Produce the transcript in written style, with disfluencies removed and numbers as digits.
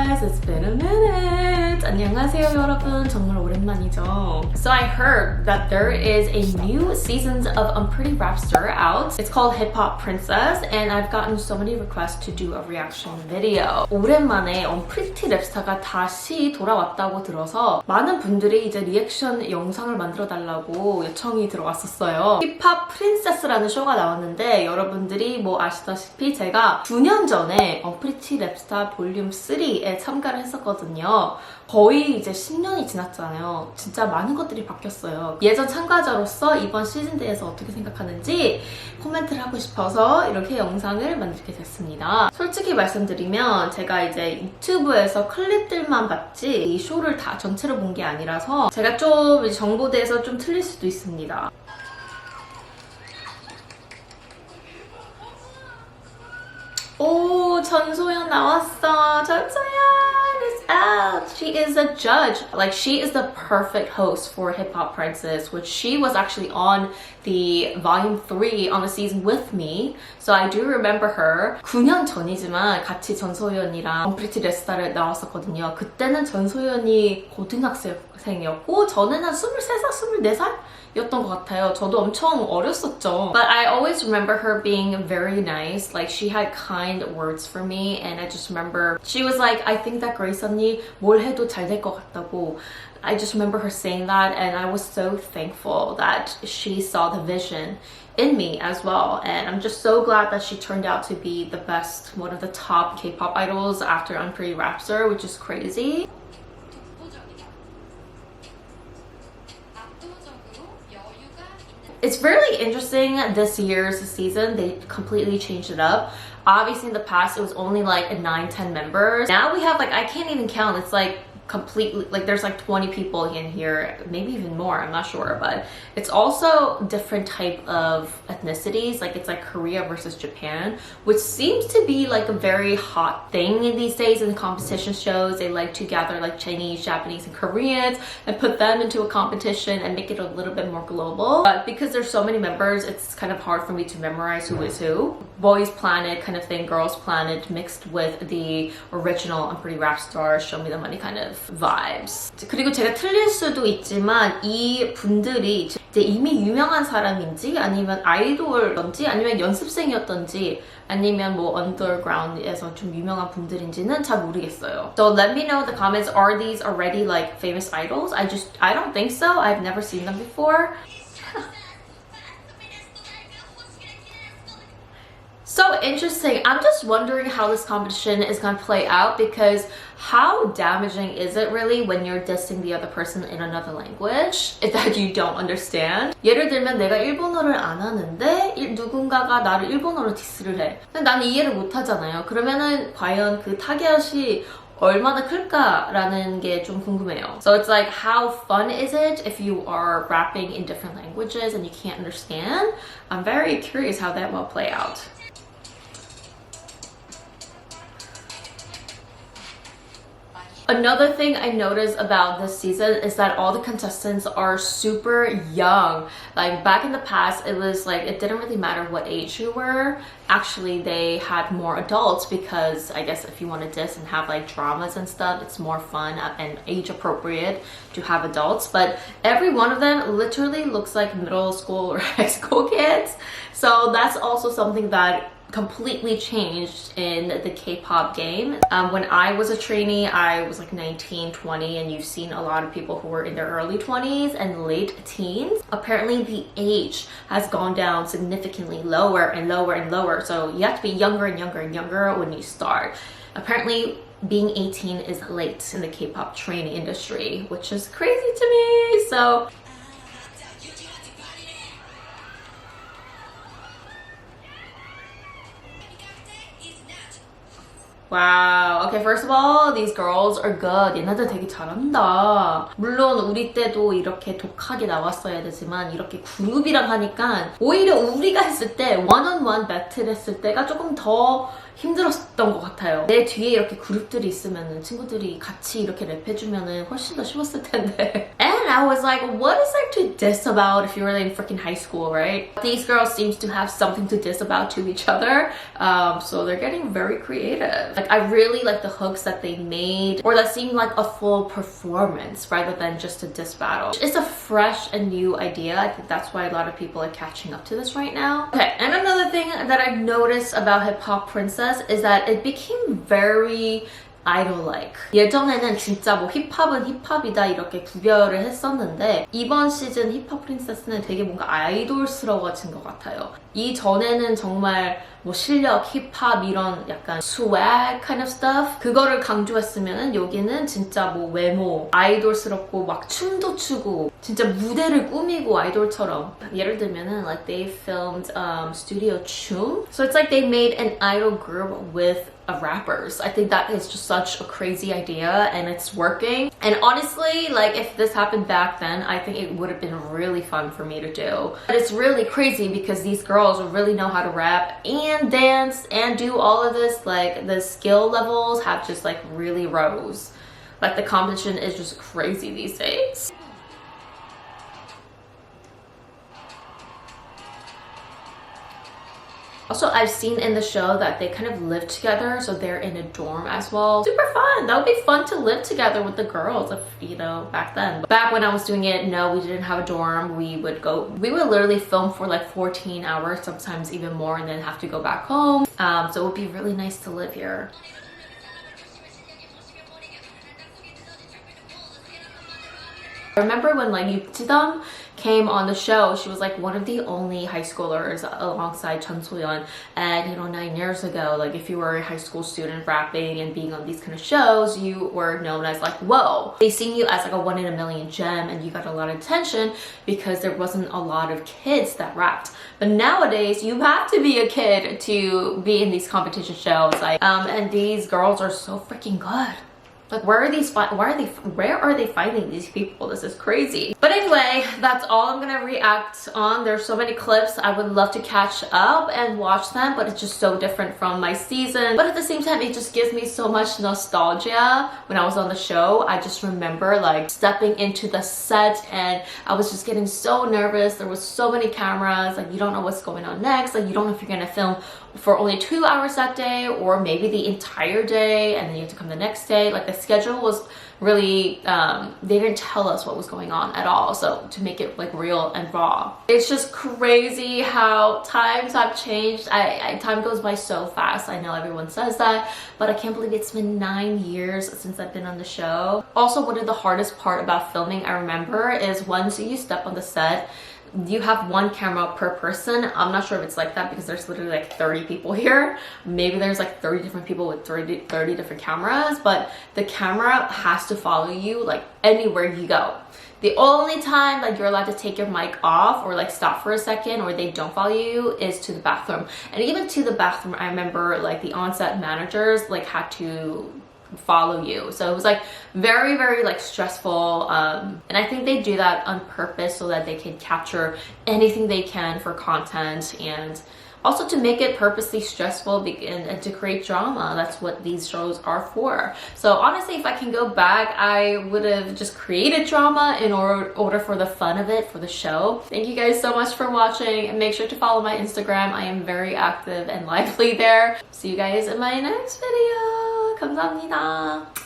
guys, it's been a minute. 안녕하세요 여러분, 정말 오랜만이죠. So I heard that there is a new season of Unpretty Rapstar out. It's called HIPHOP Princess and I've gotten so many requests to do a reaction video. 오랜만에 Unpretty Rapstar가 다시 돌아왔다고 들어서 많은 분들이 이제 리액션 영상을 만들어 달라고 요청이 들어왔었어요. 힙합 프린세스라는 쇼가 나왔는데 여러분들이 뭐 아시다시피 제가 9년 전에 언프리티 랩스타 볼륨 3에 참가를 했었거든요. 거의 이제 10년이 지났잖아요. 진짜 많은 것들이 바뀌었어요. 예전 참가자로서 이번 시즌대에서 어떻게 생각하는지 코멘트를 하고 싶어서 이렇게 영상을 만들게 됐습니다. 솔직히 말씀드리면 제가 이제 유튜브에서 클립들만 봤지 이 쇼를 다 전체로 본 게 아니라서 제가 좀 정보대에서 좀 틀릴 수도 있습니다. 오, 전소연 나왔어. 전소연 is out. She is a judge. Like, she is the perfect host for HIPHOP Princess, which she was actually on the volume 3 on the season with me. So I do remember her. 9년 전이지만 같이 전소연이랑 언프리티 랩스타를 나왔었거든요. 그때는 전소연이 고등학생이었고 저는 한 23살, 24살? 였던 것 같아요. 저도 엄청 어렸었죠. But I always remember her being very nice. Like, she had kind words for me and I just remember she was like, I think that GRAZY 언니 뭘 해도 잘 될 것 같다고. I just remember her saying that and I was so thankful that she saw the vision in me as well. And I'm just so glad that she turned out to be the best, one of the top K-pop idols after Unpretty Rapstar, which is crazy. It's really interesting this year's season. They completely changed it up. Obviously in the past it was only like 9-10 members. Now we have like, I can't even count. It's like completely, like there's like 20 people in here, maybe even more, I'm not sure. But it's also different type of ethnicities. Like it's like Korea versus Japan, which seems to be like a very hot thing in these days in competition shows. They like to gather like Chinese, Japanese, and Koreans and put them into a competition and make it a little bit more global. But because there's so many members, it's kind of hard for me to memorize who is who. Boys Planet kind of thing, Girls Planet mixed with the original Unpretty Rapstar, Show Me the Money kind of vibes. 그리고 제가 틀릴 수도 있지만 이 분들이 이제 이미 유명한 사람인지 아니면 아이돌인지 아니면 연습생이었던지 아니면 뭐 underground에서 좀 유명한 분들인지는 잘 모르겠어요. So let me know in the comments, are these already like famous idols? I don't think so. I've never seen them before. So interesting. I'm just wondering how this competition is going to play out because how damaging is it really when you're dissing the other person in another language that you don't understand? 예를 들면 내가 일본어를 안 하는데 누군가가 나를 일본어로 디스를 해. 근데 나는 이해를 못 하잖아요. 그러면은 과연 그 타겟이 얼마나 클까라는 게 좀 궁금해요. So it's like, how fun is it if you are rapping in different languages and you can't understand? I'm very curious how that will play out. Another thing I noticed about this season is that all the contestants are super young. Like back in the past, it was like, it didn't really matter what age you were. Actually, they had more adults because I guess if you want to diss and have like dramas and stuff, it's more fun and age appropriate to have adults. But every one of them literally looks like middle school or high school kids. So that's also something that completely changed in the K-pop game. When I was a trainee, I was like 19, 20, and you've seen a lot of people who were in their early 20s and late teens. Apparently the age has gone down significantly lower and lower and lower. So you have to be younger and younger and younger when you start. Apparently being 18 is late in the K-pop training industry, which is crazy to me. So wow. Okay, first of all, these girls are good. 얘네들 되게 잘한다. 물론 우리 때도 이렇게 독하게 나왔어야 되지만 이렇게 그룹이랑 하니까 오히려 우리가 했을 때 one-on-one 배틀 했을 때가 조금 더 힘들었던 것 같아요. 내 뒤에 이렇게 그룹들이 있으면 친구들이 같이 이렇게 랩해주면 훨씬 더 쉬웠을 텐데. And and I was like, what is there to diss about if you're in freaking high school, right? These girls seems to have something to diss about to each other, so they're getting very creative. Like, I really like the hooks that they made, or that seemed like a full performance rather than just a diss battle. It's a fresh and new idea. I think that's why a lot of people are catching up to this right now. Okay, and another thing that I've noticed about HIPHOP Princess is that it became very idol-like. 예전에는 진짜 뭐 힙합은 힙합이다 이렇게 구별을 했었는데 이번 시즌 힙합 프린세스는 되게 뭔가 아이돌스러워진 것 같아요. 이전에는 정말 뭐 실력, 힙합 이런 약간 swag kind of stuff 그거를 강조했으면 여기는 진짜 뭐 외모, 아이돌스럽고 막 춤도 추고 진짜 무대를 꾸미고 아이돌처럼. 예를 들면은 like they filmed studio 춤. So it's like they made an idol group with rappers. I think that is just such a crazy idea and it's working. And honestly, like if this happened back then, I think it would have been really fun for me to do. But it's really crazy because these girls really know how to rap and dance and do all of this. Like the skill levels have just like really rose. Like the competition is just crazy these days. Also, I've seen in the show that they kind of live together, so they're in a dorm as well. Super fun! That would be fun to live together with the girls, if, you know, back then. Back when I was doing it, no, we didn't have a dorm. We would literally film for like 14 hours, sometimes even more, and then have to go back home. So it would be really nice to live here. I remember when like 믿기지도 came on the show, she was like one of the only high schoolers alongside Chun So-yeon. And you know, 9 years ago, like if you were a high school student rapping and being on these kind of shows, you were known as like, whoa. They seen you as like a 1 in a million gem and you got a lot of attention because there wasn't a lot of kids that rapped. But nowadays, you have to be a kid to be in these competition shows. Like, and these girls are so freaking good. Like, where are they finding these people? This is crazy. But anyway, that's all I'm gonna react on. There's so many clips. I would love to catch up and watch them, but it's just so different from my season. But at the same time, it just gives me so much nostalgia. When I was on the show, I just remember like stepping into the set and I was just getting so nervous. There was so many cameras. Like, you don't know what's going on next. Like, you don't know if you're gonna film for only 2 hours that day or maybe the entire day and then you have to come the next day. Like, the schedule was really they didn't tell us what was going on at all, so to make it like real and raw. It's just crazy how times have changed. Time goes by so fast. I know everyone says that, but I can't believe it's been 9 years since I've been on the show. Also, one of the hardest part about filming, I remember, is once you step on the set, you have 1 camera per person. I'm not sure if it's like that because there's literally like 30 people here. Maybe there's like 30 different people with 30 different cameras, but the camera has to follow you like anywhere you go. The only time like you're allowed to take your mic off or like stop for a second or they don't follow you is to the bathroom. And even to the bathroom, I remember like the on-set managers like had to follow you. So it was like very, very like stressful. And I think they do that on purpose so that they can capture anything they can for content and also to make it purposely stressful and to create drama. That's what these shows are for. So honestly, if I can go back, I would have just created drama in order for the fun of it, for the show. Thank you guys so much for watching and make sure to follow my Instagram. I am very active and lively there. See you guys in my next video. 감사합니다.